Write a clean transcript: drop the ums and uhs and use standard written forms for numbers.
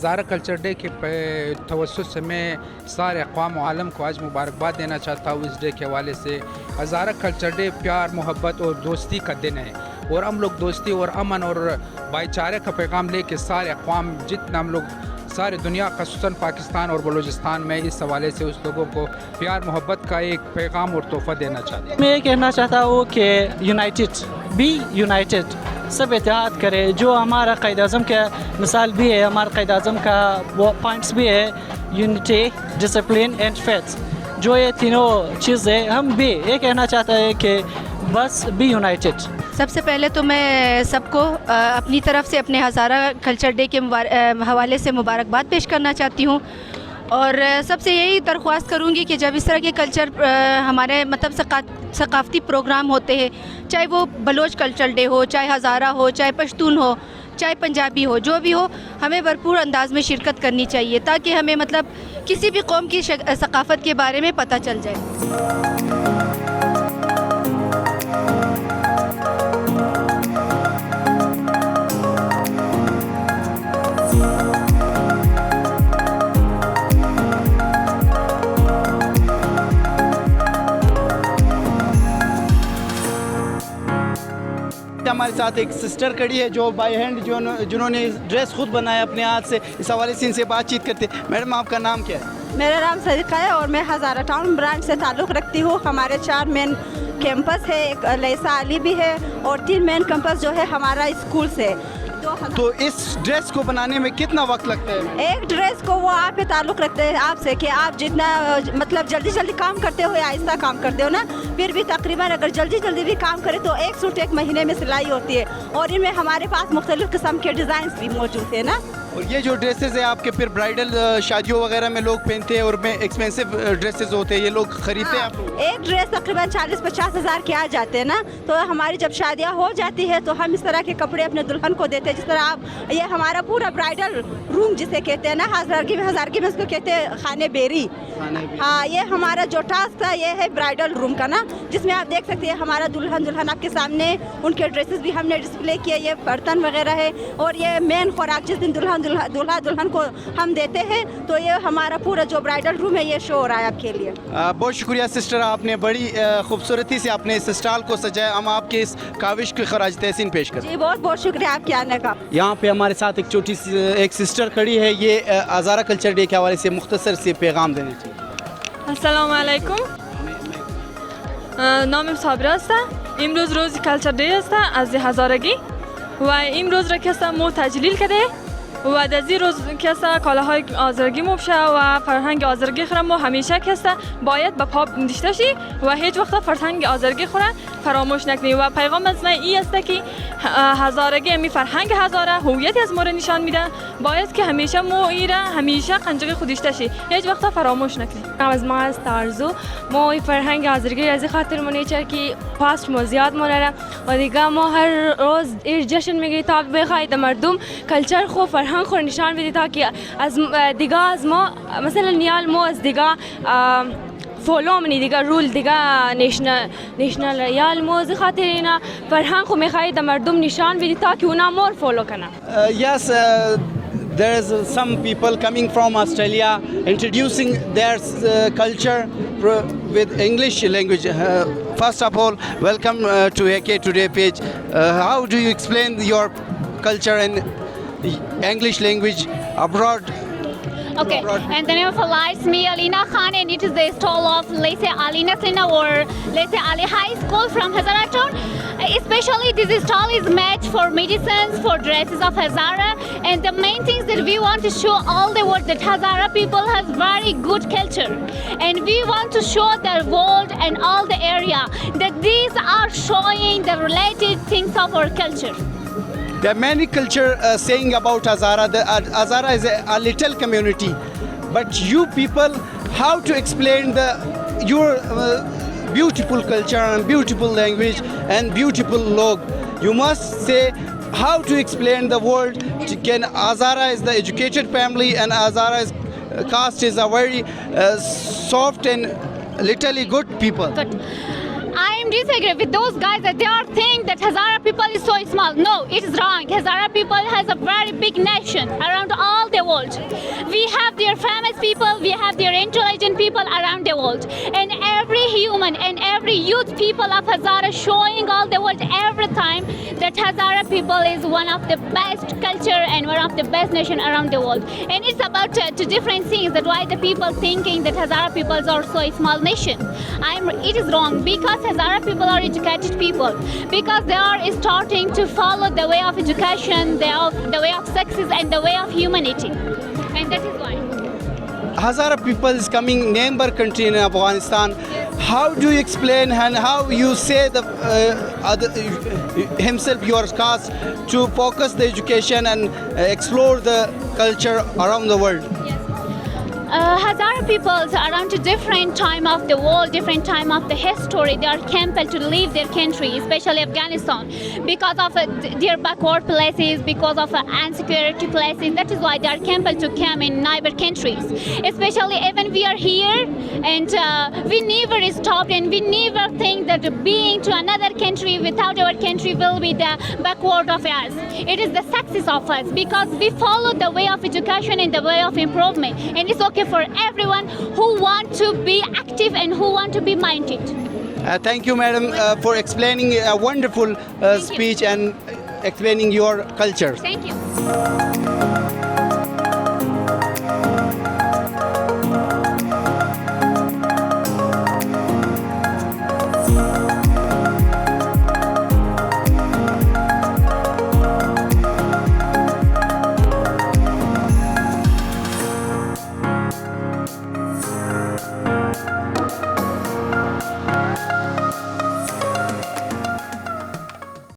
हज़ारा culture day के तवस्सुत से मैं सारे अक़वाम आलम को आज मुबारकबाद देना चाहता हूँ। इस डे के हवाले से हज़ारा कल्चर डे प्यार, मोहब्बत और दोस्ती का दिन है, और हम लोग दोस्ती और अमन और भाईचारे का पैगाम लेके सारे अक़वाम, जितना हम लोग सारी दुनिया ख़ुसूसन पाकिस्तान और बलूचिस्तान में, इस हवाले से उस लोगों को प्यार मोहब्बत का एक पैगाम और तोहफ़ा देना चाहते हैं। मैं ये कहना चाहता हूँ कि यूनाइटेड सब इत्तेहाद करे। जो हमारा क़ायद आज़म का मिसाल भी है, हमारा क़ायद आज़म का वो पॉइंट्स भी है, यूनिटी, डिसिप्लिन एंड फेथ। जो ये तीनों चीज़ें हम भी ये कहना चाहते हैं कि बस बी यूनाइटेड। सबसे पहले तो मैं सबको अपनी तरफ से अपने हज़ारा कल्चर डे के हवाले से मुबारकबाद पेश करना चाहती हूँ, और सबसे यही दरख्वास्त करूँगी कि जब इस तरह के कल्चर हमारे मतलब सकाफ़ती प्रोग्राम होते हैं, चाहे वो बलोच कल्चर डे हो, चाहे हज़ारा हो, चाहे पश्तून हो, चाहे पंजाबी हो, जो भी हो, हमें भरपूर अंदाज में शिरकत करनी चाहिए ताकि हमें मतलब किसी भी कौम की सकाफ़त के बारे में पता चल जाए। हमारे साथ एक सिस्टर खड़ी है जो बाय हैंड जिन्होंने ड्रेस खुद बनाया अपने हाथ से। इस हवाले से इनसे बातचीत करते। मैडम, आपका नाम क्या है? मेरा नाम सदिका है और मैं हज़ारा टाउन ब्रांच से ताल्लुक़ रखती हूँ। हमारे 4 मेन कैंपस है, एक लैसा अली भी है और 3 मेन कैंपस जो है हमारा स्कूल से। तो इस ड्रेस को बनाने में कितना वक्त लगता है? एक ड्रेस को वो आप पे ताल्लुक़ रखते हैं आपसे कि आप जितना मतलब जल्दी काम करते हो या आहिस्ता काम करते हो ना, फिर भी तकरीबन अगर जल्दी भी काम करें तो एक सूट एक महीने में सिलाई होती है, और इनमें हमारे पास मुख्तलिफ़ किस्म के डिज़ाइन भी मौजूद है ना। और ये जो ड्रेसेस है आपके फिर ब्राइडल शादियों वगैरह में लोग पहनते हैं, और में एक्सपेंसिव ड्रेसेस होते हैं, ये लोग खरीदते हैं आप लोग? एक ड्रेस तकरीबन 40-50 हज़ार के आ जाते हैं ना। तो हमारी जब शादियाँ हो जाती है तो हम इस तरह के कपड़े अपने दुल्हन को देते हैं। जिस तरह आप, ये हमारा पूरा ब्राइडल रूम जिसे कहते हैं ना, हज़ारगी में उसको कहते हैं खाने बेरी। हाँ, ये हमारा जो टास्क था ये है ब्राइडल रूम का ना, जिसमें आप देख सकते हैं हमारा दुल्हन आपके सामने, उनके ड्रेसेस भी हमने डिस्प्ले किए, ये बर्तन वगैरह है, और ये मेन खुराक जिस दिन दुल्हन को हम देते हैं, तो ये हमारा पूरा जो ब्राइडल रूम है ये शो हो रहा है आपके लिए। बहुत शुक्रिया सिस्टर, आपने बड़ी खूबसूरती से अपने इस स्टॉल को सजाया। हम आपके इस काविश के खराज तहसीन पेश करें। जी, बहुत शुक्रिया आपके आने का। यहाँ पे हमारे साथ एक छोटी सी एक सिस्टर खड़ी है, ये हज़ारा कल्चर डे के हवाले से मुख्तसर से पैगाम देने चाहिए। अस्सलाम वालेकुम, نام صابره است. امروز روز کلچر دی است از هزارگی و امروز را کسا مو تجلیل کرده و در این روز کسا کالاهای آذرگی مبشه و فرهنگ آذرگی خورم مو همیشه کسا باید به پا داشته شی و هیچ وقت فرهنگ آذرگی خوره فراموش نکنی. و پیغام از من این است که هزارگی می فرهنگ هزاره هویت از ما را نشان میده، باید که همیشه مو ایره همیشه قنجقی خودشته شی، هیچ وقت فراموش نکنی. از ما است آرزو ما این فرهنگ آذرگی از خاطر منیچه که پاست مو زیاد مونره و دیگه ما هر روز این جشن میگیریم تا بخواید مردم کلچر خو فرهنگ خو نشان بدید تا که از دیگه از ما مثلا نیال ما از دیگه فولو منی دیگه رول دیگه نیشنال یال موز خاطر اینا فرهنگ خو میخواید مردم نشان بدید تا که اونا مور فولو کنن. Yes, there is some people coming from Australia introducing their culture with English language. First of all, welcome to AK Today page. How do you explain your culture in English language abroad? Okay, and the name of Allah is me, Alina Khan, and it is the stall of, let's say, Alina Sina or let's say Ali High School from Hazara Town. Especially this stall is made for medicines, for dresses of Hazara, and the main things that we want to show all the world that Hazara people has very good culture, and we want to show the world and all the area that these are showing the related things of our culture. There are many culture saying about Hazara. Hazara is a little community, but you people, how to explain your beautiful culture and beautiful language and beautiful log? You must say how to explain the world. Can Hazara is the educated family, and Hazara's caste is a very soft and literally good people. But I am disagree with those guys that they are saying that Hazara people is so small. No, it is wrong. Hazara people has a very big nation around all the world. We have their famous people, we have their intelligent people around the world. And every human and every youth people of Hazara showing all the world every time that Hazara people is one of the best culture and one of the best nation around the world. And it's about two different things that why the people thinking that Hazara people is also a small nation. It is wrong because Hazara people are educated people, because they are starting to follow the way of education, the way of success and the way of humanity. And that is why. Hazara people is coming neighbor country in Afghanistan. How do you explain and how you say the himself, your caste, to focus the education and explore the culture around the world? Hazara peoples around a different time of the world, different time of the history, they are compelled to leave their country, especially Afghanistan, because of their backward places, because of insecurity places. That is why they are compelled to come in neighbor countries. Especially even we are here, and we never stopped, and we never think that being to another country without our country will be the backward of us. It is the success of us because we follow the way of education and the way of improvement, and it's okay for everyone who want to be active and who want to be minded. Thank you, madam, for explaining a wonderful speech and explaining your culture. Thank you.